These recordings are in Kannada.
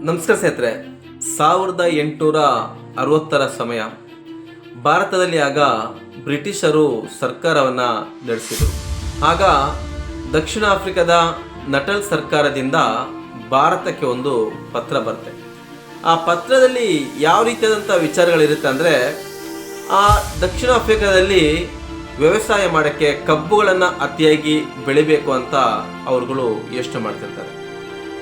ನಮಸ್ಕಾರ ಸ್ನೇಹಿತರೆ. 1860ರ ಸಮಯ ಭಾರತದಲ್ಲಿ ಆಗ ಬ್ರಿಟಿಷರು ಸರ್ಕಾರವನ್ನು ನಡೆಸಿದರು. ಆಗ ದಕ್ಷಿಣ ಆಫ್ರಿಕಾದ ನಟಲ್ ಸರ್ಕಾರದಿಂದ ಭಾರತಕ್ಕೆ ಒಂದು ಪತ್ರ ಬರುತ್ತೆ. ಆ ಪತ್ರದಲ್ಲಿ ಯಾವ ರೀತಿಯಾದಂಥ ವಿಚಾರಗಳಿರುತ್ತೆ ಅಂದರೆ, ಆ ದಕ್ಷಿಣ ಆಫ್ರಿಕಾದಲ್ಲಿ ವ್ಯವಸಾಯ ಮಾಡೋಕ್ಕೆ ಕಬ್ಬುಗಳನ್ನು ಅತಿಯಾಗಿ ಬೆಳಿಬೇಕು ಅಂತ ಅವರುಗಳು ಯೋಚನೆ ಮಾಡ್ತಿರ್ತಾರೆ.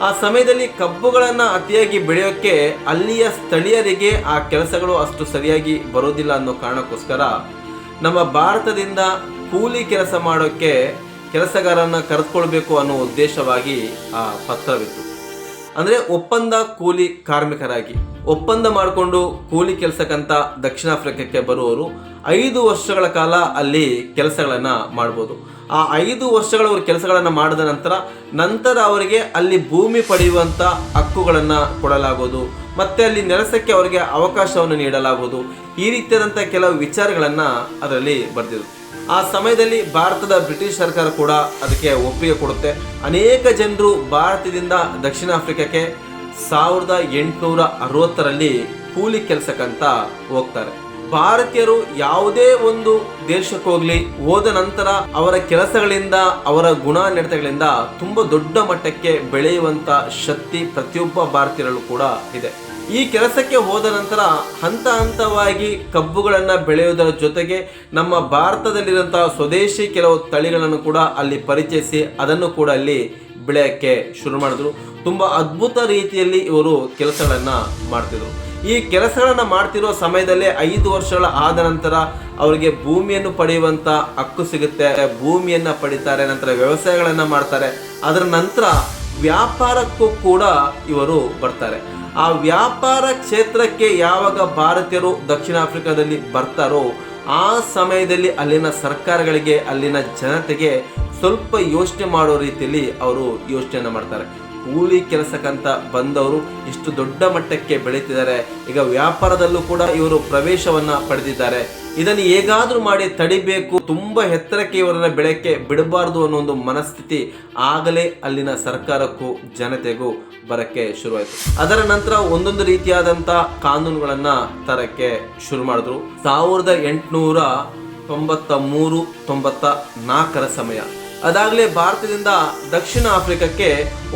ಆ ಸಮಯದಲ್ಲಿ ಕಬ್ಬುಗಳನ್ನು ಅತಿಯಾಗಿ ಬೆಳೆಯೋಕ್ಕೆ ಅಲ್ಲಿಯ ಸ್ಥಳೀಯರಿಗೆ ಆ ಕೆಲಸಗಳು ಅಷ್ಟು ಸರಿಯಾಗಿ ಬರೋದಿಲ್ಲ ಅನ್ನೋ ಕಾರಣಕ್ಕೋಸ್ಕರ ನಮ್ಮ ಭಾರತದಿಂದ ಕೂಲಿ ಕೆಲಸ ಮಾಡೋಕ್ಕೆ ಕೆಲಸಗಾರರನ್ನು ಕರೆದುಕೊಳ್ಬೇಕು ಅನ್ನೋ ಉದ್ದೇಶವಾಗಿ ಆ ಪತ್ರವಿತ್ತು. ಅಂದರೆ ಒಪ್ಪಂದ ಕೂಲಿ ಕಾರ್ಮಿಕರಾಗಿ ಒಪ್ಪಂದ ಮಾಡಿಕೊಂಡು ಕೂಲಿ ಕೆಲಸಕ್ಕಂತ ದಕ್ಷಿಣ ಆಫ್ರಿಕಕ್ಕೆ ಬರುವವರು 5 ವರ್ಷಗಳ ಕಾಲ ಅಲ್ಲಿ ಕೆಲಸಗಳನ್ನು ಮಾಡ್ಬೋದು. ಆ 5 ವರ್ಷಗಳ ಅವರು ಕೆಲಸಗಳನ್ನು ಮಾಡಿದ ನಂತರ ಅವರಿಗೆ ಅಲ್ಲಿ ಭೂಮಿ ಪಡೆಯುವಂಥ ಹಕ್ಕುಗಳನ್ನು ಕೊಡಲಾಗೋದು, ಮತ್ತೆ ಅಲ್ಲಿ ನೆಲೆಸಕ್ಕೆ ಅವರಿಗೆ ಅವಕಾಶವನ್ನು ನೀಡಲಾಗುವುದು. ಈ ರೀತಿಯಾದಂಥ ಕೆಲವು ವಿಚಾರಗಳನ್ನು ಅದರಲ್ಲಿ ಬರೆದಿದ್ರು. ಆ ಸಮಯದಲ್ಲಿ ಭಾರತದ ಬ್ರಿಟಿಷ್ ಸರ್ಕಾರ ಕೂಡ ಅದಕ್ಕೆ ಒಪ್ಪಿಗೆ ಕೊಡುತ್ತೆ. ಅನೇಕ ಜನರು ಭಾರತದಿಂದ ದಕ್ಷಿಣ ಆಫ್ರಿಕಕ್ಕೆ 1860ರಲ್ಲಿ ಕೂಲಿ ಕೆಲಸಕ್ಕಂತ ಹೋಗ್ತಾರೆ. ಭಾರತೀಯರು ಯಾವುದೇ ಒಂದು ದೇಶಕ್ಕೆ ಹೋಗ್ಲಿ, ಹೋದ ನಂತರ ಅವರ ಕೆಲಸಗಳಿಂದ ಅವರ ಗುಣ ನಡತೆಗಳಿಂದ ತುಂಬಾ ದೊಡ್ಡ ಮಟ್ಟಕ್ಕೆ ಬೆಳೆಯುವಂತ ಶಕ್ತಿ ಪ್ರತಿಯೊಬ್ಬ ಭಾರತೀಯರಲ್ಲೂ ಕೂಡ ಇದೆ. ಈ ಕೆಲಸಕ್ಕೆ ಹೋದ ನಂತರ ಹಂತ ಹಂತವಾಗಿ ಕಬ್ಬುಗಳನ್ನು ಬೆಳೆಯುವುದರ ಜೊತೆಗೆ ನಮ್ಮ ಭಾರತದಲ್ಲಿರುವಂತಹ ಸ್ವದೇಶಿ ಕೆಲವು ತಳಿಗಳನ್ನು ಕೂಡ ಅಲ್ಲಿ ಪರಿಚಯಿಸಿ ಅದನ್ನು ಕೂಡ ಅಲ್ಲಿ ಬೆಳೆಯೋಕ್ಕೆ ಶುರು ಮಾಡಿದ್ರು. ತುಂಬ ಅದ್ಭುತ ರೀತಿಯಲ್ಲಿ ಇವರು ಕೆಲಸಗಳನ್ನು ಮಾಡ್ತಿದ್ರು. ಈ ಕೆಲಸಗಳನ್ನು ಮಾಡ್ತಿರೋ ಸಮಯದಲ್ಲೇ 5 ವರ್ಷಗಳ ಆದ ನಂತರ ಅವರಿಗೆ ಭೂಮಿಯನ್ನು ಪಡೆಯುವಂಥ ಹಕ್ಕು ಸಿಗುತ್ತೆ. ಭೂಮಿಯನ್ನು ಪಡಿತಾರೆ, ನಂತರ ವ್ಯವಸಾಯಗಳನ್ನು ಮಾಡ್ತಾರೆ. ಅದರ ನಂತರ ವ್ಯಾಪಾರಕ್ಕೂ ಕೂಡ ಇವರು ಬರ್ತಾರೆ. ಆ ವ್ಯಾಪಾರ ಕ್ಷೇತ್ರಕ್ಕೆ ಯಾವಾಗ ಭಾರತೀಯರು ದಕ್ಷಿಣ ಆಫ್ರಿಕಾದಲ್ಲಿ ಬರ್ತಾರೋ ಆ ಸಮಯದಲ್ಲಿ ಅಲ್ಲಿನ ಸರ್ಕಾರಗಳಿಗೆ, ಅಲ್ಲಿನ ಜನತೆಗೆ ಸ್ವಲ್ಪ ಯೋಚನೆ ಮಾಡೋ ರೀತಿಯಲ್ಲಿ ಅವರು ಯೋಚನೆಯನ್ನು ಮಾಡ್ತಾರೆ. ಕೂಲಿ ಕೆಲಸಕ್ಕಂತ ಬಂದವರು ಇಷ್ಟು ದೊಡ್ಡ ಮಟ್ಟಕ್ಕೆ ಬೆಳೀತಿದ್ದಾರೆ, ಈಗ ವ್ಯಾಪಾರದಲ್ಲೂ ಕೂಡ ಇವರು ಪ್ರವೇಶವನ್ನ ಪಡೆದಿದ್ದಾರೆ, ಇದನ್ನು ಹೇಗಾದ್ರೂ ಮಾಡಿ ತಡಿಬೇಕು, ತುಂಬಾ ಎತ್ತರಕ್ಕೆ ಇವರನ್ನ ಬೆಳಕ್ಕೆ ಬಿಡಬಾರ್ದು ಅನ್ನೋ ಒಂದು ಮನಸ್ಥಿತಿ ಆಗಲೇ ಅಲ್ಲಿನ ಸರ್ಕಾರಕ್ಕೂ ಜನತೆಗೂ ಬರಕ್ಕೆ ಶುರುವಾಯಿತು. ಅದರ ನಂತರ ಒಂದೊಂದು ರೀತಿಯಾದಂಥ ಕಾನೂನುಗಳನ್ನ ತರಕ್ಕೆ ಶುರು ಮಾಡಿದ್ರು. 1893-94ರ ಸಮಯ ಅದಾಗಲೇ ಭಾರತದಿಂದ ದಕ್ಷಿಣ ಆಫ್ರಿಕಕ್ಕೆ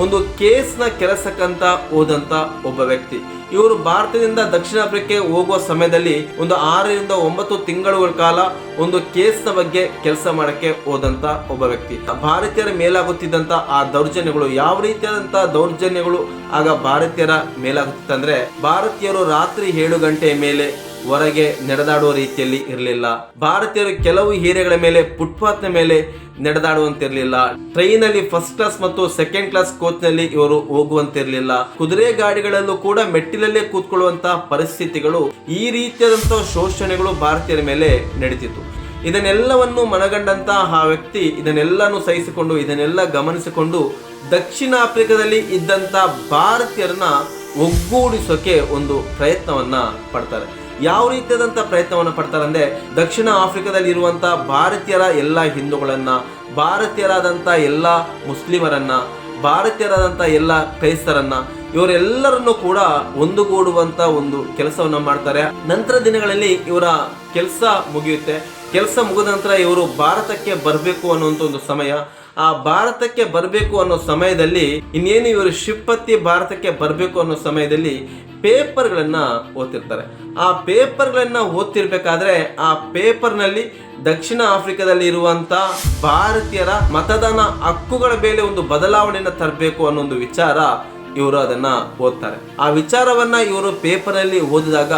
ಒಂದು ಕೇಸ್ನ ಕೆಲಸಕ್ಕಂತ ಹೋದಂತ ಒಬ್ಬ ವ್ಯಕ್ತಿ. ಇವರು ಭಾರತದಿಂದ ದಕ್ಷಿಣ ಆಫ್ರಿಕಾಕ್ಕೆ ಹೋಗುವ ಸಮಯದಲ್ಲಿ ಒಂದು 6-9 ತಿಂಗಳುಗಳ ಕಾಲ ಒಂದು ಕೇಸ್ನ ಬಗ್ಗೆ ಕೆಲಸ ಮಾಡಕ್ಕೆ ಹೋದಂತ ಒಬ್ಬ ವ್ಯಕ್ತಿ. ಭಾರತೀಯರ ಮೇಲಾಗುತ್ತಿದ್ದಂತ ಆ ದೌರ್ಜನ್ಯಗಳು, ಯಾವ ರೀತಿಯಾದಂತ ದೌರ್ಜನ್ಯಗಳು ಆಗ ಭಾರತೀಯರ ಮೇಲಾಗುತ್ತಿತ್ತಂದ್ರೆ, ಭಾರತೀಯರು ರಾತ್ರಿ 7 ಗಂಟೆಯ ಮೇಲೆ ಹೊರಗೆ ನಡೆದಾಡುವ ರೀತಿಯಲ್ಲಿ ಇರಲಿಲ್ಲ. ಭಾರತೀಯರು ಕೆಲವು ಏರಿಯಾಗಳ ಮೇಲೆ ಫುಟ್ಪಾತ್ನ ಮೇಲೆ ನಡೆದಾಡುವಂತಿರಲಿಲ್ಲ. ಟ್ರೈನಲ್ಲಿ ಫಸ್ಟ್ ಕ್ಲಾಸ್ ಮತ್ತು ಸೆಕೆಂಡ್ ಕ್ಲಾಸ್ ಕೋಚ್ನಲ್ಲಿ ಇವರು ಹೋಗುವಂತಿರಲಿಲ್ಲ. ಕುದುರೆ ಗಾಡಿಗಳಲ್ಲೂ ಕೂಡ ಮೆಟ್ಟಿಲಲ್ಲೇ ಕೂತ್ಕೊಳ್ಳುವಂತಹ ಪರಿಸ್ಥಿತಿಗಳು, ಈ ರೀತಿಯಾದಂತಹ ಶೋಷಣೆಗಳು ಭಾರತೀಯರ ಮೇಲೆ ನಡೀತಿತ್ತು. ಇದನ್ನೆಲ್ಲವನ್ನು ಮನಗಂಡಂತ ಆ ವ್ಯಕ್ತಿ ಇದನ್ನೆಲ್ಲನೂ ಸಹಿಸಿಕೊಂಡು, ಇದನ್ನೆಲ್ಲ ಗಮನಿಸಿಕೊಂಡು ದಕ್ಷಿಣ ಆಫ್ರಿಕಾದಲ್ಲಿ ಇದ್ದಂತ ಭಾರತೀಯರನ್ನ ಒಗ್ಗೂಡಿಸೋಕೆ ಒಂದು ಪ್ರಯತ್ನವನ್ನ ಪಡ್ತಾರೆ. ಯಾವ ರೀತಿಯಾದಂಥ ಪ್ರಯತ್ನವನ್ನು ಪಡ್ತಾರೆ ಅಂದರೆ, ದಕ್ಷಿಣ ಆಫ್ರಿಕಾದಲ್ಲಿ ಇರುವಂಥ ಭಾರತೀಯರ ಎಲ್ಲ ಹಿಂದೂಗಳನ್ನ, ಭಾರತೀಯರಾದಂಥ ಎಲ್ಲ ಮುಸ್ಲಿಮರನ್ನ, ಭಾರತೀಯರಾದಂಥ ಎಲ್ಲ ಕ್ರೈಸ್ತರನ್ನ, ಇವರೆಲ್ಲರನ್ನು ಕೂಡ ಒಂದುಗೂಡುವಂಥ ಒಂದು ಕೆಲಸವನ್ನು ಮಾಡ್ತಾರೆ. ನಂತರ ದಿನಗಳಲ್ಲಿ ಇವರ ಕೆಲಸ ಮುಗಿಯುತ್ತೆ. ಕೆಲಸ ಮುಗಿದ ನಂತರ ಇವರು ಭಾರತಕ್ಕೆ ಬರಬೇಕು ಅನ್ನುವಂಥ ಒಂದು ಸಮಯ. ಆ ಭಾರತಕ್ಕೆ ಬರಬೇಕು ಅನ್ನೋ ಸಮಯದಲ್ಲಿ, ಇನ್ನೇನು ಇವರು ಶಿಪ್ ಹತ್ತಿ ಭಾರತಕ್ಕೆ ಬರಬೇಕು ಅನ್ನೋ ಸಮಯದಲ್ಲಿ ಪೇಪರ್ಗಳನ್ನ ಓದ್ತಿರ್ತಾರೆ. ಆ ಪೇಪರ್ಗಳನ್ನ ಓದ್ತಿರ್ಬೇಕಾದ್ರೆ ಆ ಪೇಪರ್ನಲ್ಲಿ ದಕ್ಷಿಣ ಆಫ್ರಿಕಾದಲ್ಲಿ ಇರುವಂತ ಭಾರತೀಯರ ಮತದಾನ ಹಕ್ಕುಗಳ ಮೇಲೆ ಒಂದು ಬದಲಾವಣೆಯನ್ನು ತರಬೇಕು ಅನ್ನೋ ಒಂದು ವಿಚಾರ ಇವರು ಅದನ್ನ ಓದ್ತಾರೆ. ಆ ವಿಚಾರವನ್ನ ಇವರು ಪೇಪರ್ ಅಲ್ಲಿ ಓದಿದಾಗ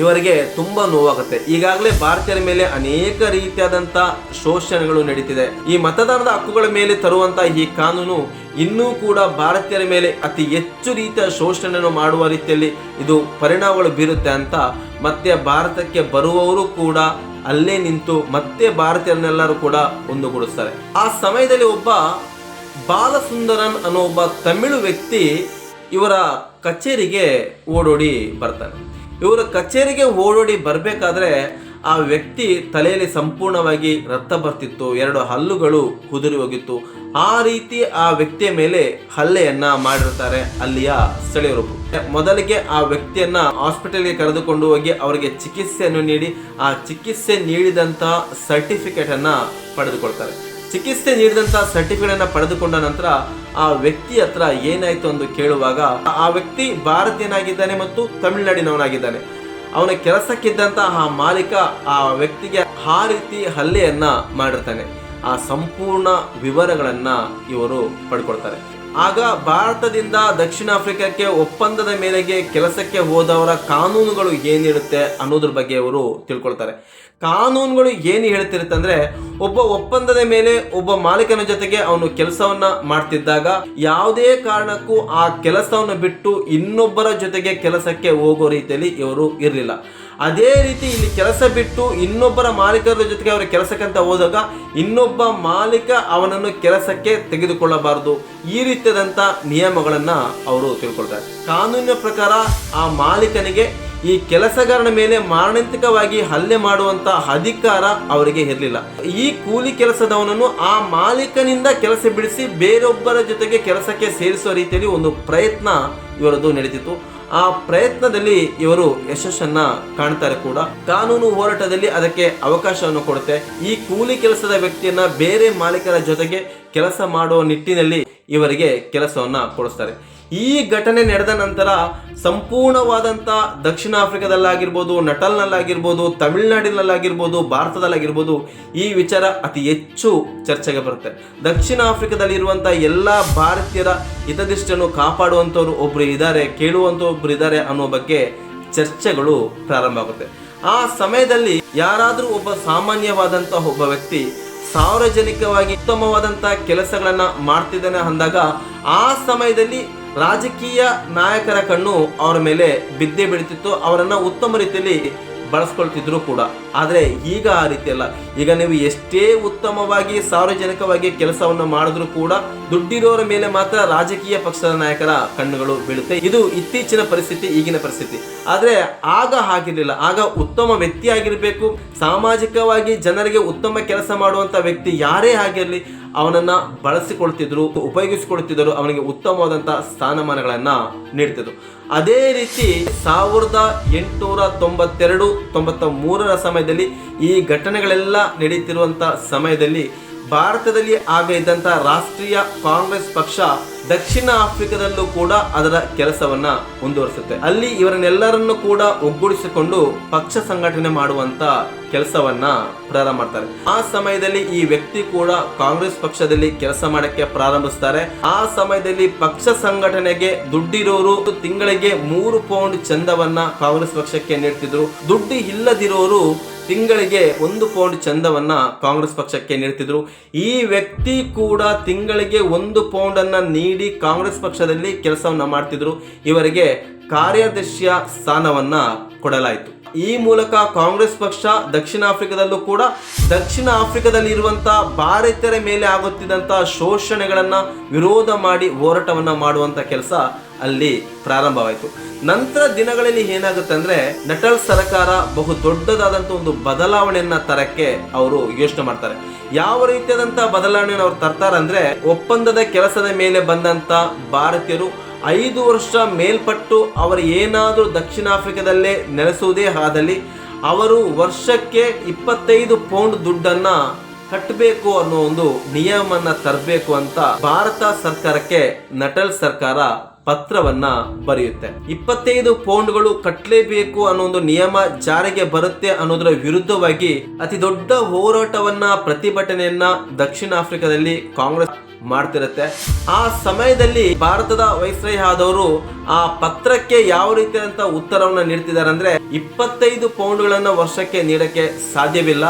ಇವರಿಗೆ ತುಂಬಾ ನೋವಾಗುತ್ತೆ. ಈಗಾಗಲೇ ಭಾರತೀಯರ ಮೇಲೆ ಅನೇಕ ರೀತಿಯಾದಂತ ಶೋಷಣೆಗಳು ನಡೀತಿದೆ. ಈ ಮತದಾನದ ಹಕ್ಕುಗಳ ಮೇಲೆ ತರುವಂತ ಈ ಕಾನೂನು ಇನ್ನೂ ಕೂಡ ಭಾರತೀಯರ ಮೇಲೆ ಅತಿ ಹೆಚ್ಚು ರೀತಿಯ ಶೋಷಣೆಯನ್ನು ಮಾಡುವ ರೀತಿಯಲ್ಲಿ ಇದು ಪರಿಣಾಮಗಳು ಬೀರುತ್ತೆ ಅಂತ ಮತ್ತೆ ಭಾರತಕ್ಕೆ ಬರುವವರು ಕೂಡ ಅಲ್ಲೇ ನಿಂತು ಮತ್ತೆ ಭಾರತೀಯರನ್ನೆಲ್ಲರೂ ಕೂಡ ಒಂದುಗೂಡಿಸ್ತಾರೆ. ಆ ಸಮಯದಲ್ಲಿ ಒಬ್ಬ ಬಾಲಸುಂದರನ್ ಅನ್ನೋ ಒಬ್ಬ ತಮಿಳು ವ್ಯಕ್ತಿ ಇವರ ಕಚೇರಿಗೆ ಓಡೋಡಿ ಬರ್ತಾನೆ. ಇವರು ಕಚೇರಿಗೆ ಓಡೋಡಿ ಬರಬೇಕಾದ್ರೆ ಆ ವ್ಯಕ್ತಿ ತಲೆಯಲ್ಲಿ ಸಂಪೂರ್ಣವಾಗಿ ರಕ್ತ ಬರ್ತಿತ್ತು, 2 ಹಲ್ಲುಗಳು ಉದುರಿ ಹೋಗಿತ್ತು. ಆ ರೀತಿ ಆ ವ್ಯಕ್ತಿಯ ಮೇಲೆ ಹಲ್ಲೆಯನ್ನ ಮಾಡಿರ್ತಾರೆ ಅಲ್ಲಿಯ ಸ್ಥಳೀಯರು. ಮೊದಲಿಗೆ ಆ ವ್ಯಕ್ತಿಯನ್ನ ಹಾಸ್ಪಿಟಲ್ಗೆ ಕರೆದುಕೊಂಡು ಹೋಗಿ ಅವರಿಗೆ ಚಿಕಿತ್ಸೆಯನ್ನು ನೀಡಿ ಆ ಚಿಕಿತ್ಸೆ ನೀಡಿದಂತಹ ಸರ್ಟಿಫಿಕೇಟ್ ಅನ್ನ ಪಡೆದುಕೊಳ್ತಾರೆ. ಚಿಕಿತ್ಸೆ ನೀಡಿದಂತ ಸರ್ಟಿಫಿಕೇಟ್ ಅನ್ನ ಪಡೆದುಕೊಂಡ ನಂತರ ಆ ವ್ಯಕ್ತಿ ಹತ್ರ ಏನಾಯ್ತು ಎಂದು ಕೇಳುವಾಗ ಆ ವ್ಯಕ್ತಿ ಭಾರತೀಯನಾಗಿದ್ದಾನೆ ಮತ್ತು ತಮಿಳುನಾಡಿನವನಾಗಿದ್ದಾನೆ. ಅವನ ಕೆಲಸಕ್ಕಿದ್ದಂತಹ ಆ ಮಾಲೀಕ ಆ ವ್ಯಕ್ತಿಗೆ ಆ ರೀತಿ ಹಲ್ಲೆಯನ್ನ ಮಾಡಿರ್ತಾನೆ. ಆ ಸಂಪೂರ್ಣ ವಿವರಗಳನ್ನ ಇವರು ಪಡ್ಕೊಳ್ತಾರೆ. ಆಗ ಭಾರತದಿಂದ ದಕ್ಷಿಣ ಆಫ್ರಿಕಾಕ್ಕೆ ಒಪ್ಪಂದದ ಮೇರೆಗೆ ಕೆಲಸಕ್ಕೆ ಹೋದವರ ಕಾನೂನುಗಳು ಏನಿರುತ್ತೆ ಅನ್ನೋದ್ರ ಬಗ್ಗೆ ಅವರು ತಿಳ್ಕೊಳ್ತಾರೆ. ಕಾನೂನುಗಳು ಏನು ಹೇಳ್ತಿರುತ್ತೆ ಅಂದ್ರೆ, ಒಬ್ಬ ಒಪ್ಪಂದದ ಮೇಲೆ ಒಬ್ಬ ಮಾಲೀಕನ ಜೊತೆಗೆ ಅವನು ಕೆಲಸವನ್ನ ಮಾಡ್ತಿದ್ದಾಗ ಯಾವುದೇ ಕಾರಣಕ್ಕೂ ಆ ಕೆಲಸವನ್ನು ಬಿಟ್ಟು ಇನ್ನೊಬ್ಬರ ಜೊತೆಗೆ ಕೆಲಸಕ್ಕೆ ಹೋಗೋ ರೀತಿಯಲ್ಲಿ ಇವರು ಇರಲಿಲ್ಲ. ಅದೇ ರೀತಿ ಇಲ್ಲಿ ಕೆಲಸ ಬಿಟ್ಟು ಇನ್ನೊಬ್ಬರ ಮಾಲೀಕರ ಜೊತೆಗೆ ಅವರ ಕೆಲಸಕ್ಕಂತ ಹೋದಾಗ ಇನ್ನೊಬ್ಬ ಮಾಲೀಕ ಅವನನ್ನು ಕೆಲಸಕ್ಕೆ ತೆಗೆದುಕೊಳ್ಳಬಾರದು. ಈ ರೀತಿಯಾದಂಥ ನಿಯಮಗಳನ್ನ ಅವರು ತಿಳ್ಕೊಳ್ತಾರೆ. ಕಾನೂನಿನ ಪ್ರಕಾರ ಆ ಮಾಲೀಕನಿಗೆ ಈ ಕೆಲಸಗಾರನ ಮೇಲೆ ಮಾರಣಾಂತಿಕವಾಗಿ ಹಲ್ಲೆ ಮಾಡುವಂತ ಅಧಿಕಾರ ಅವರಿಗೆ ಇರಲಿಲ್ಲ. ಈ ಕೂಲಿ ಕೆಲಸದವನನ್ನು ಆ ಮಾಲೀಕನಿಂದ ಕೆಲಸ ಬಿಡಿಸಿ ಬೇರೊಬ್ಬರ ಜೊತೆಗೆ ಕೆಲಸಕ್ಕೆ ಸೇರಿಸುವ ರೀತಿಯಲ್ಲಿ ಒಂದು ಪ್ರಯತ್ನ ಇವರದ್ದು ನಡೀತಿತ್ತು. ಆ ಪ್ರಯತ್ನದಲ್ಲಿ ಇವರು ಯಶಸ್ಸನ್ನ ಕಾಣ್ತಾರೆ ಕೂಡ. ಕಾನೂನು ಹೋರಾಟದಲ್ಲಿ ಅದಕ್ಕೆ ಅವಕಾಶವನ್ನು ಕೊಡುತ್ತೆ. ಈ ಕೂಲಿ ಕೆಲಸದ ವ್ಯಕ್ತಿಯನ್ನ ಬೇರೆ ಮಾಲೀಕರ ಜೊತೆಗೆ ಕೆಲಸ ಮಾಡುವ ನಿಟ್ಟಿನಲ್ಲಿ ಇವರಿಗೆ ಕೆಲಸವನ್ನ ಕೊಡಿಸ್ತಾರೆ. ಈ ಘಟನೆ ನಡೆದ ನಂತರ ಸಂಪೂರ್ಣವಾದಂಥ ದಕ್ಷಿಣ ಆಫ್ರಿಕಾದಲ್ಲಾಗಿರ್ಬೋದು, ನಟಲ್ನಲ್ಲಾಗಿರ್ಬೋದು, ತಮಿಳುನಾಡಿನಲ್ಲಾಗಿರ್ಬೋದು, ಭಾರತದಲ್ಲಾಗಿರ್ಬೋದು ಈ ವಿಚಾರ ಅತಿ ಹೆಚ್ಚು ಚರ್ಚೆಗೆ ಬರುತ್ತೆ. ದಕ್ಷಿಣ ಆಫ್ರಿಕಾದಲ್ಲಿರುವಂಥ ಎಲ್ಲ ಭಾರತೀಯರ ಹಿತದೃಷ್ಟಿಯನ್ನು ಕಾಪಾಡುವಂಥವ್ರು ಒಬ್ಬರು ಇದ್ದಾರೆ, ಕೇಳುವಂಥ ಒಬ್ಬರು ಇದ್ದಾರೆ ಅನ್ನೋ ಬಗ್ಗೆ ಚರ್ಚೆಗಳು ಪ್ರಾರಂಭ ಆಗುತ್ತೆ. ಆ ಸಮಯದಲ್ಲಿ ಯಾರಾದರೂ ಒಬ್ಬ ಸಾಮಾನ್ಯವಾದಂಥ ಒಬ್ಬ ವ್ಯಕ್ತಿ ಸಾರ್ವಜನಿಕವಾಗಿ ಉತ್ತಮವಾದಂಥ ಕೆಲಸಗಳನ್ನು ಮಾಡ್ತಿದ್ದಾನೆ ಅಂದಾಗ ಆ ಸಮಯದಲ್ಲಿ ರಾಜಕೀಯ ನಾಯಕರ ಕಣ್ಣು ಅವರ ಮೇಲೆ ಬಿದ್ದೇ ಬೀಳ್ತಿತ್ತು. ಅವರನ್ನು ಉತ್ತಮ ರೀತಿಯಲ್ಲಿ ಬಳಸ್ಕೊಳ್ತಿದ್ರು ಕೂಡ. ಆದರೆ ಈಗ ಆ ರೀತಿ ಅಲ್ಲ. ಈಗ ನೀವು ಎಷ್ಟೇ ಉತ್ತಮವಾಗಿ ಸಾರ್ವಜನಿಕವಾಗಿ ಕೆಲಸವನ್ನು ಮಾಡಿದ್ರು ಕೂಡ ದುಡ್ಡಿರೋರ ಮೇಲೆ ಮಾತ್ರ ರಾಜಕೀಯ ಪಕ್ಷದ ನಾಯಕರ ಕಣ್ಣುಗಳು ಬೀಳುತ್ತೆ. ಇದು ಇತ್ತೀಚಿನ ಪರಿಸ್ಥಿತಿ, ಈಗಿನ ಪರಿಸ್ಥಿತಿ. ಆದರೆ ಆಗ ಹಾಗಿರಲಿಲ್ಲ. ಆಗ ಉತ್ತಮ ವ್ಯಕ್ತಿ ಆಗಿರಬೇಕು, ಸಾಮಾಜಿಕವಾಗಿ ಜನರಿಗೆ ಉತ್ತಮ ಕೆಲಸ ಮಾಡುವಂಥ ವ್ಯಕ್ತಿ ಯಾರೇ ಆಗಿರಲಿ ಅವನನ್ನ ಬಳಸಿಕೊಳ್ತಿದ್ರು, ಉಪಯೋಗಿಸಿಕೊಳ್ತಿದ್ದರು, ಅವನಿಗೆ ಉತ್ತಮವಾದಂಥ ಸ್ಥಾನಮಾನಗಳನ್ನು ನೀಡ್ತಿದ್ರು. ಅದೇ ರೀತಿ 1892-93 ಸಮಯದಲ್ಲಿ ಈ ಘಟನೆಗಳೆಲ್ಲ ನಡೀತಿರುವಂಥ ಸಮಯದಲ್ಲಿ ಭಾರತದಲ್ಲಿ ಆಗ ಇದ್ದಂಥ ರಾಷ್ಟ್ರೀಯ ಕಾಂಗ್ರೆಸ್ ಪಕ್ಷ ದಕ್ಷಿಣ ಆಫ್ರಿಕಾದಲ್ಲೂ ಕೂಡ ಅದರ ಕೆಲಸವನ್ನ ಮುಂದುವರಿಸುತ್ತೆ. ಅಲ್ಲಿ ಇವರನ್ನೆಲ್ಲರನ್ನು ಕೂಡ ಒಗ್ಗೂಡಿಸಿಕೊಂಡು ಪಕ್ಷ ಸಂಘಟನೆ ಮಾಡುವಂತ ಕೆಲಸವನ್ನ ಪ್ರಾರಂಭ ಮಾಡ್ತಾರೆ. ಆ ಸಮಯದಲ್ಲಿ ಈ ವ್ಯಕ್ತಿ ಕೂಡ ಕಾಂಗ್ರೆಸ್ ಪಕ್ಷದಲ್ಲಿ ಕೆಲಸ ಮಾಡಕ್ಕೆ ಪ್ರಾರಂಭಿಸ್ತಾರೆ. ಆ ಸಮಯದಲ್ಲಿ ಪಕ್ಷ ಸಂಘಟನೆಗೆ ದುಡ್ಡಿರೋರು ತಿಂಗಳಿಗೆ 3 ಪೌಂಡ್ ಚಂದವನ್ನ ಕಾಂಗ್ರೆಸ್ ಪಕ್ಷಕ್ಕೆ ನೀಡ್ತಿದ್ರು. ದುಡ್ಡು ಇಲ್ಲದಿರೋರು ತಿಂಗಳಿಗೆ 1 ಪೌಂಡ್ ಚಂದವನ್ನ ಕಾಂಗ್ರೆಸ್ ಪಕ್ಷಕ್ಕೆ ನೀಡ್ತಿದ್ರು. ಈ ವ್ಯಕ್ತಿ ಕೂಡ ತಿಂಗಳಿಗೆ 1 ಪೌಂಡ್ ಅನ್ನ ನೀಡಿ ಕಾಂಗ್ರೆಸ್ ಪಕ್ಷದಲ್ಲಿ ಕೆಲಸವನ್ನ ಮಾಡ್ತಿದ್ರು. ಇವರಿಗೆ ಕಾರ್ಯದರ್ಶಿಯ ಸ್ಥಾನವನ್ನ ಕೊಡಲಾಯಿತು. ಈ ಮೂಲಕ ಕಾಂಗ್ರೆಸ್ ಪಕ್ಷ ದಕ್ಷಿಣ ಆಫ್ರಿಕಾದಲ್ಲೂ ಕೂಡ ದಕ್ಷಿಣ ಆಫ್ರಿಕಾದಲ್ಲಿ ಇರುವಂತಹ ಭಾರತೀಯರ ಮೇಲೆ ಆಗುತ್ತಿದ್ದಂತಹ ಶೋಷಣೆಗಳನ್ನ ವಿರೋಧ ಮಾಡಿ ಹೋರಾಟವನ್ನ ಮಾಡುವಂತ ಕೆಲಸ ಅಲ್ಲಿ ಪ್ರಾರಂಭವಾಯಿತು. ನಂತರ ದಿನಗಳಲ್ಲಿ ಏನಾಗುತ್ತೆ ಅಂದ್ರೆ ನಟಲ್ ಸರ್ಕಾರ ಬಹು ದೊಡ್ಡದಾದಂತಹ ಒಂದು ಬದಲಾವಣೆಯನ್ನ ತರಕ್ಕೆ ಅವರು ಯೋಚನೆ ಮಾಡ್ತಾರೆ. ಯಾವ ರೀತಿಯಾದಂತಹ ಬದಲಾವಣೆಯನ್ನು ಅವ್ರು ತರ್ತಾರಂದ್ರೆ, ಒಪ್ಪಂದದ ಕೆಲಸದ ಮೇಲೆ ಬಂದಂತ ಭಾರತೀಯರು 5 ವರ್ಷ ಮೇಲ್ಪಟ್ಟು ಅವರು ಏನಾದರೂ ದಕ್ಷಿಣ ಆಫ್ರಿಕಾದಲ್ಲೇ ನೆಲೆಸುವುದೇ ಆದಲ್ಲಿ ಅವರು ವರ್ಷಕ್ಕೆ 25 ಪೌಂಡ್ ದುಡ್ಡನ್ನ ಕಟ್ಟಬೇಕು ಅನ್ನೋ ಒಂದು ನಿಯಮನ ತರಬೇಕು ಅಂತ ಭಾರತ ಸರ್ಕಾರಕ್ಕೆ ನಟಲ್ ಸರ್ಕಾರ ಪತ್ರವನ್ನ ಬರೆಯುತ್ತೆ. 25 ಪೌಂಡ್ಗಳು ಕಟ್ಟಲೇಬೇಕು ಅನ್ನೋ ಒಂದು ನಿಯಮ ಜಾರಿಗೆ ಬರುತ್ತೆ ಅನ್ನೋದರ ವಿರುದ್ಧವಾಗಿ ಅತಿ ದೊಡ್ಡ ಹೋರಾಟವನ್ನ, ಪ್ರತಿಭಟನೆಯನ್ನ ದಕ್ಷಿಣ ಆಫ್ರಿಕಾದಲ್ಲಿ ಕಾಂಗ್ರೆಸ್ ಮಾಡ್ತಿರುತ್ತೆ. ಆ ಸಮಯದಲ್ಲಿ ಭಾರತದ ವೈಸ್ರಾಯ್ ಆದವರು ಆ ಪತ್ರಕ್ಕೆ ಯಾವ ರೀತಿಯಾದಂತ ಉತ್ತರವನ್ನ ನೀಡ್ತಿದ್ದಾರೆ ಅಂದ್ರೆ, 25 ಪೌಂಡ್ಗಳನ್ನ ವರ್ಷಕ್ಕೆ ನೀಡಕ್ಕೆ ಸಾಧ್ಯವಿಲ್ಲ,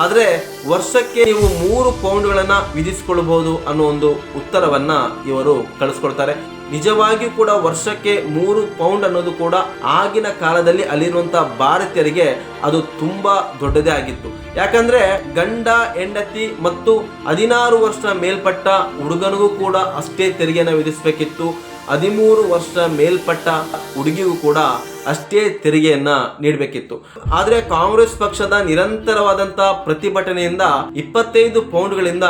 ಆದ್ರೆ ವರ್ಷಕ್ಕೆ ನೀವು 3 ಪೌಂಡ್ಗಳನ್ನ ವಿಧಿಸಿಕೊಳ್ಳಬಹುದು ಅನ್ನೋ ಒಂದು ಉತ್ತರವನ್ನ ಇವರು ಕಳಿಸ್ಕೊಡ್ತಾರೆ. ನಿಜವಾಗಿಯೂ ಕೂಡ ವರ್ಷಕ್ಕೆ 3 ಪೌಂಡ್ ಅನ್ನೋದು ಕೂಡ ಆಗಿನ ಕಾಲದಲ್ಲಿ ಅಲ್ಲಿರುವಂತಹ ಭಾರತೀಯರಿಗೆ ಅದು ತುಂಬಾ ದೊಡ್ಡದೇ ಆಗಿತ್ತು. ಯಾಕಂದ್ರೆ ಗಂಡ ಹೆಂಡತಿ ಮತ್ತು 16 ವರ್ಷ ಮೇಲ್ಪಟ್ಟ ಹುಡುಗನಿಗೂ ಕೂಡ ಅಷ್ಟೇ ತೆರಿಗೆಯನ್ನು ವಿಧಿಸಬೇಕಿತ್ತು. 13 ವರ್ಷ ಮೇಲ್ಪಟ್ಟ ಹುಡುಗಿಗೂ ಕೂಡ ಅಷ್ಟೇ ತೆರಿಗೆಯನ್ನ ನೀಡಬೇಕಿತ್ತು. ಆದರೆ ಕಾಂಗ್ರೆಸ್ ಪಕ್ಷದ ನಿರಂತರವಾದಂತ ಪ್ರತಿಭಟನೆಯಿಂದ 25 ಪೌಂಡ್ಗಳಿಂದ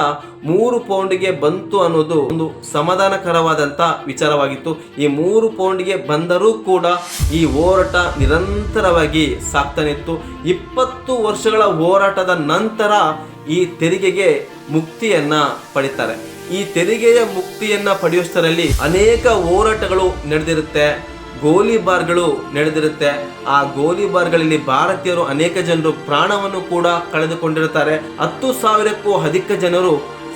3 ಪೌಂಡ್ಗೆ ಬಂತು ಅನ್ನೋದು ಒಂದು ಸಮಾಧಾನಕರವಾದಂತ ವಿಚಾರವಾಗಿತ್ತು. ಈ 3 ಪೌಂಡ್ಗೆ ಬಂದರೂ ಕೂಡ ಈ ಹೋರಾಟ ನಿರಂತರವಾಗಿ ಸಾಗ್ತಾನಿತ್ತು. 20 ವರ್ಷಗಳ ಹೋರಾಟದ ನಂತರ ಈ ತೆರಿಗೆಗೆ ಮುಕ್ತಿಯನ್ನ ಪಡಿತಾರೆ. ಈ ತೆರಿಗೆಯ ಮುಕ್ತಿಯನ್ನ ಪಡೆಯುವಷ್ಟರಲ್ಲಿ ಅನೇಕ ಹೋರಾಟಗಳು ನಡೆದಿರುತ್ತೆ, ಗೋಲಿಬಾರ್ಗಳು ನಡೆದಿರುತ್ತೆ. ಆ ಗೋಲಿಬಾರ್ಗಳಲ್ಲಿ ಭಾರತೀಯರು ಅನೇಕ ಜನರು ಪ್ರಾಣವನ್ನು ಕೂಡ ಕಳೆದುಕೊಂಡಿರುತ್ತಾರೆ. 10,000ಕ್ಕೂ ಅಧಿಕ ಜನರು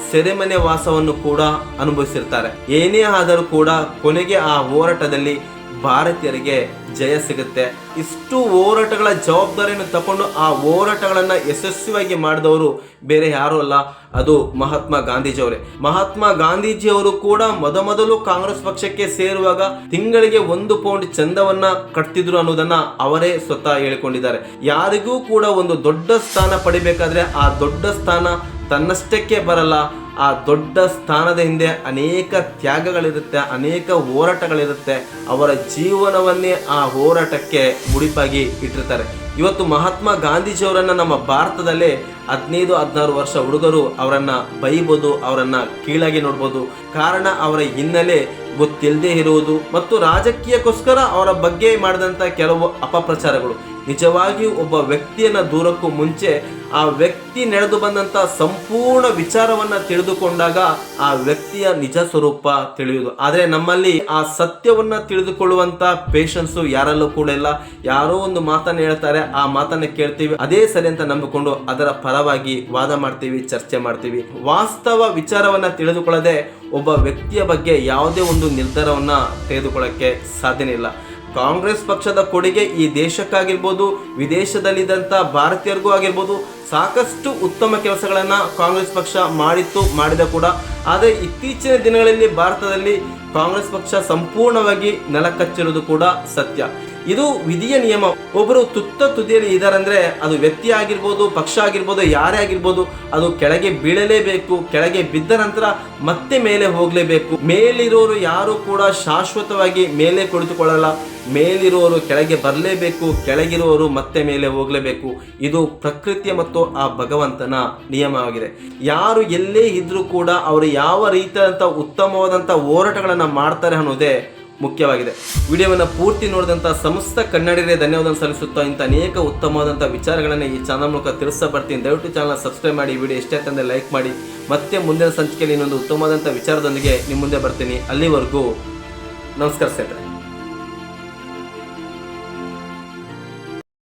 ಸೆರೆಮನೆ ವಾಸವನ್ನು ಕೂಡ ಅನುಭವಿಸಿರ್ತಾರೆ. ಏನೇ ಆದರೂ ಕೂಡ ಕೊನೆಗೆ ಆ ಹೋರಾಟದಲ್ಲಿ ಭಾರತೀಯರಿಗೆ ಜಯ ಸಿಗುತ್ತೆ. ಇಷ್ಟು ಹೋರಾಟಗಳ ಜವಾಬ್ದಾರಿಯನ್ನು ತಕೊಂಡು ಆ ಹೋರಾಟಗಳನ್ನ ಯಶಸ್ವಿಯಾಗಿ ಮಾಡಿದವರು ಬೇರೆ ಯಾರು ಅಲ್ಲ, ಅದು ಮಹಾತ್ಮ ಗಾಂಧೀಜಿಯವರೇ. ಮಹಾತ್ಮ ಗಾಂಧೀಜಿಯವರು ಕೂಡ ಮೊದಲು ಕಾಂಗ್ರೆಸ್ ಪಕ್ಷಕ್ಕೆ ಸೇರುವಾಗ ತಿಂಗಳಿಗೆ 1 ಪೌಂಡ್ ಚಂದವನ್ನ ಕಟ್ತಿದ್ರು ಅನ್ನೋದನ್ನ ಅವರೇ ಸ್ವತಃ ಹೇಳಿಕೊಂಡಿದ್ದಾರೆ. ಯಾರಿಗೂ ಕೂಡ ಒಂದು ದೊಡ್ಡ ಸ್ಥಾನ ಪಡಿಬೇಕಾದ್ರೆ ಆ ದೊಡ್ಡ ಸ್ಥಾನ ತನ್ನಷ್ಟಕ್ಕೆ ಬರಲ್ಲ. ಆ ದೊಡ್ಡ ಸ್ಥಾನದ ಹಿಂದೆ ಅನೇಕ ತ್ಯಾಗಗಳಿರುತ್ತೆ, ಅನೇಕ ಹೋರಾಟಗಳಿರುತ್ತೆ. ಅವರ ಜೀವನವನ್ನೇ ಆ ಹೋರಾಟಕ್ಕೆ ಮುಡಿಪಾಗಿ ಇಟ್ಟಿರ್ತಾರೆ. ಇವತ್ತು ಮಹಾತ್ಮ ಗಾಂಧೀಜಿಯವರನ್ನ ನಮ್ಮ ಭಾರತದಲ್ಲೇ 15-16 ವರ್ಷ ಹುಡುಗರು ಅವರನ್ನ ಬೈಬೋದು, ಅವರನ್ನ ಕೀಳಾಗಿ ನೋಡ್ಬೋದು. ಕಾರಣ ಅವರ ಹಿನ್ನೆಲೆ ಗೊತ್ತಿಲ್ಲದೆ ಇರುವುದು ಮತ್ತು ರಾಜಕೀಯಕ್ಕೋಸ್ಕರ ಅವರ ಬಗ್ಗೆ ಮಾಡಿದಂಥ ಕೆಲವು ಅಪಪ್ರಚಾರಗಳು. ನಿಜವಾಗಿಯೂ ಒಬ್ಬ ವ್ಯಕ್ತಿಯನ್ನ ದೂರಕ್ಕೂ ಮುಂಚೆ ಆ ವ್ಯಕ್ತಿ ನಡೆದು ಬಂದಂತ ಸಂಪೂರ್ಣ ವಿಚಾರವನ್ನ ತಿಳಿದುಕೊಂಡಾಗ ಆ ವ್ಯಕ್ತಿಯ ನಿಜ ಸ್ವರೂಪ ತಿಳಿಯುವುದು. ಆದರೆ ನಮ್ಮಲ್ಲಿ ಆ ಸತ್ಯವನ್ನ ತಿಳಿದುಕೊಳ್ಳುವಂತ ಪೇಷನ್ಸು ಯಾರಲ್ಲೂ ಕೂಡ ಇಲ್ಲ. ಯಾರೋ ಒಂದು ಮಾತನ್ನ ಹೇಳ್ತಾರೆ, ಆ ಮಾತನ್ನ ಕೇಳ್ತೀವಿ, ಅದೇ ಸರಿ ಅಂತ ನಂಬಿಕೊಂಡು ಅದರ ಪರವಾಗಿ ವಾದ ಮಾಡ್ತೀವಿ, ಚರ್ಚೆ ಮಾಡ್ತೀವಿ. ವಾಸ್ತವ ವಿಚಾರವನ್ನ ತಿಳಿದುಕೊಳ್ಳದೆ ಒಬ್ಬ ವ್ಯಕ್ತಿಯ ಬಗ್ಗೆ ಯಾವುದೇ ಒಂದು ನಿರ್ಧಾರವನ್ನ ತೆಗೆದುಕೊಳ್ಳಕ್ಕೆ ಸಾಧ್ಯನೇ ಇಲ್ಲ. ಕಾಂಗ್ರೆಸ್ ಪಕ್ಷದ ಕೊಡುಗೆ ಈ ದೇಶಕ್ಕಾಗಿರ್ಬೋದು, ವಿದೇಶದಲ್ಲಿದ್ದಂಥ ಭಾರತೀಯರಿಗೂ ಆಗಿರ್ಬೋದು, ಸಾಕಷ್ಟು ಉತ್ತಮ ಕೆಲಸಗಳನ್ನ ಕಾಂಗ್ರೆಸ್ ಪಕ್ಷ ಮಾಡಿದ ಕೂಡ. ಆದರೆ ಇತ್ತೀಚಿನ ದಿನಗಳಲ್ಲಿ ಭಾರತದಲ್ಲಿ ಕಾಂಗ್ರೆಸ್ ಪಕ್ಷ ಸಂಪೂರ್ಣವಾಗಿ ನೆಲಕಚ್ಚಿರುವುದು ಕೂಡ ಸತ್ಯ. ಇದು ವಿಧಿಯ ನಿಯಮ. ಒಬ್ಬರು ತುದಿಯಲ್ಲಿ ಇದಾರಂದ್ರೆ ಅದು ವ್ಯಕ್ತಿ ಆಗಿರ್ಬೋದು, ಪಕ್ಷ ಆಗಿರ್ಬೋದು, ಯಾರೇ ಆಗಿರ್ಬೋದು, ಅದು ಕೆಳಗೆ ಬೀಳಲೇಬೇಕು. ಕೆಳಗೆ ಬಿದ್ದ ನಂತರ ಮತ್ತೆ ಮೇಲೆ ಹೋಗ್ಲೇಬೇಕು. ಮೇಲಿರೋರು ಯಾರು ಕೂಡ ಶಾಶ್ವತವಾಗಿ ಮೇಲೆ ಕುಳಿತುಕೊಳ್ಳಲ್ಲ. ಮೇಲಿರುವವರು ಕೆಳಗೆ ಬರಲೇಬೇಕು, ಕೆಳಗಿರುವವರು ಮತ್ತೆ ಮೇಲೆ ಹೋಗ್ಲೇಬೇಕು. ಇದು ಪ್ರಕೃತಿಯ ಮತ್ತು ಆ ಭಗವಂತನ ನಿಯಮವಾಗಿದೆ. ಯಾರು ಎಲ್ಲೇ ಇದ್ರೂ ಕೂಡ ಅವರು ಯಾವ ರೀತಿಯಾದಂಥ ಉತ್ತಮವಾದಂಥ ಹೋರಾಟಗಳನ್ನ ಮಾಡ್ತಾರೆ ಅನ್ನೋದೇ ಮುಖ್ಯವಾಗಿದೆ. ವಿಡಿಯೋವನ್ನು ಪೂರ್ತಿ ನೋಡಿದಂಥ ಸಮಸ್ತ ಕನ್ನಡಿಗರೇ ಧನ್ಯವಾದ ಸಲ್ಲಿಸುತ್ತಾ ಇಂಥ ಅನೇಕ ಉತ್ತಮವಾದಂಥ ವಿಚಾರಗಳನ್ನು ಈ ಚಾನಲ್ ಮೂಲಕ ತಿಳಿಸ್ತಾ ಬರ್ತೀನಿ. ದಯವಿಟ್ಟು ಚಾನಲ್ ಸಬ್ಸ್ಕ್ರೈಬ್ ಮಾಡಿ, ವಿಡಿಯೋ ಇಷ್ಟ ಆಯ್ತಂದ್ರೆ ಲೈಕ್ ಮಾಡಿ. ಮತ್ತೆ ಮುಂದಿನ ಸಂಚಿಕೆಯಲ್ಲಿ ಇನ್ನೊಂದು ಉತ್ತಮವಾದಂಥ ವಿಚಾರದೊಂದಿಗೆ ನಿಮ್ಮ ಮುಂದೆ ಬರ್ತೀನಿ. ಅಲ್ಲಿವರೆಗೂ ನಮಸ್ಕಾರ ಸ್ನೇಹಿತರೆ.